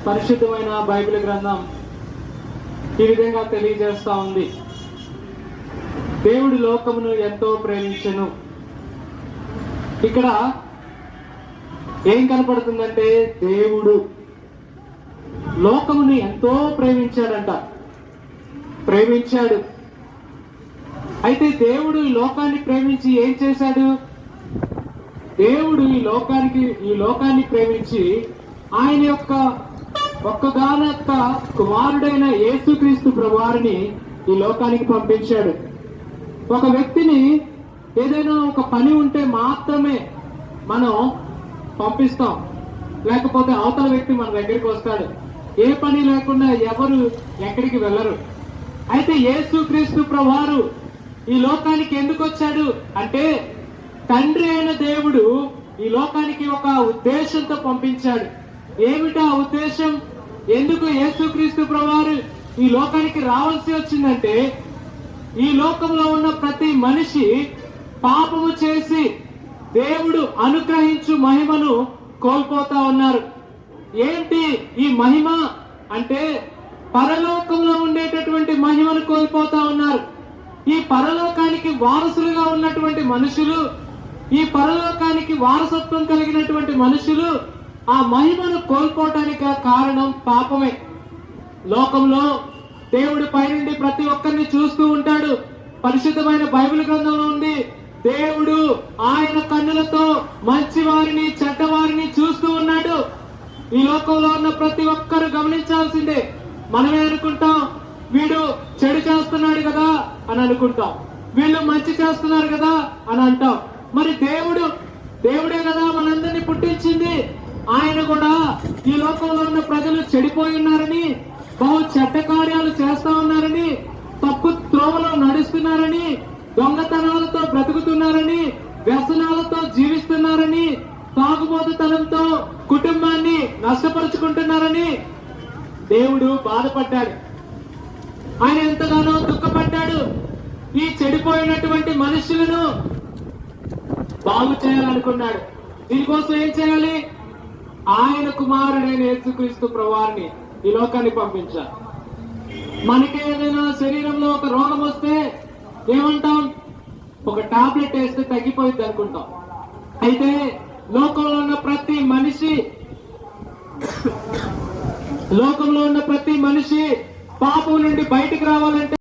పరిశుద్ధమైన బైబిల్ గ్రంథం ఈ విధంగా తెలియజేస్తా ఉంది. దేవుడు లోకమును ఎంతో ప్రేమించెను. ఇక్కడ ఏం కనపడుతుందంటే దేవుడు లోకముని ఎంతో ప్రేమించాడు. అయితే దేవుడు ఈ లోకాన్ని ప్రేమించి ఏం చేశాడు? దేవుడు ఈ లోకాన్ని ప్రేమించి ఆయన యొక్క ఒక్కగానొక్క కుమారుడైన యేసుక్రీస్తు ప్రభువారిని ఈ లోకానికి పంపించాడు. ఒక వ్యక్తిని ఏదైనా ఒక పని ఉంటే మాత్రమే మనం పంపిస్తాం, లేకపోతే అవతల వ్యక్తి మన దగ్గరికి వస్తాడు. ఏ పని లేకుండా ఎవరు ఎక్కడికి వెళ్ళరు. అయితే యేసుక్రీస్తు ప్రభువారు ఈ లోకానికి ఎందుకు వచ్చాడు అంటే, తండ్రి అయిన దేవుడు ఈ లోకానికి ఒక ఉద్దేశంతో పంపించాడు. ఏమిటా ఉద్దేశం? ఎందుకు యేసుక్రీస్తు ప్రభువారు ఈ లోకానికి రావాల్సి వచ్చిందంటే, ఈ లోకంలో ఉన్న ప్రతి మనిషి పాపము చేసి దేవుడు అనుగ్రహించు మహిమను కోల్పోతా ఉన్నారు. ఏంటి ఈ మహిమ అంటే, పరలోకంలో ఉండేటటువంటి మహిమను కోల్పోతా ఉన్నారు. ఈ పరలోకానికి వారసులుగా ఉన్నటువంటి మనుషులు, ఈ పరలోకానికి వారసత్వం కలిగినటువంటి మనుషులు ఆ మహిమను కోల్పోవటానికి కారణం పాపమే. లోకంలో దేవుడు పైనుండి ప్రతి ఒక్కరిని చూస్తూ ఉంటాడు. పరిశుద్ధమైన బైబిల్ గ్రంథంలో ఉంది, దేవుడు ఆయన కన్నులతో మంచి వారిని చెడ్డవారిని చూస్తూ ఉన్నాడు. ఈ లోకంలో ఉన్న ప్రతి ఒక్కరు గమనించాల్సిందే. మనమే అనుకుంటాం, వీడు చెడు చేస్తున్నాడు కదా అని అనుకుంటాం, వీళ్ళు మంచి చేస్తున్నారు కదా అని అంటాం. మరి దేవుడే కదా మనందరినీ పుట్టించింది. ఆయన కూడా ఈ లోకంలో ఉన్న ప్రజలు చెడిపోయి ఉన్నారని, బహు చెడ్డ కార్యాలు చేస్తా ఉన్నారని, తప్పు త్రోవలో నడుస్తున్నారని, దొంగతనాలతో బ్రతుకుతున్నారని, వ్యసనాలతో జీవిస్తున్నారని, తాగుబోతుతనంతో కుటుంబాన్ని నష్టపరుచుకుంటున్నారని దేవుడు బాధపడ్డాడు. ఆయన ఎంతగానో దుఃఖపడ్డాడు. ఈ చెడిపోయినటువంటి మనుషులను బాగు చేయాలనుకున్నాడు. దీనికోసం ఏం చేయాలి? ఆయన కుమారుడైన యేసుక్రీస్తు ప్రభువారిని ఈ లోకాన్ని పంపించారు. మనకి ఏదైనా శరీరంలో ఒక రోగం వస్తే ఏమంటాం? ఒక టాబ్లెట్ వేస్తే తగ్గిపోయింది అనుకుంటాం. అయితే లోకంలో ఉన్న ప్రతి మనిషి పాపం నుండి బయటికి రావాలంటే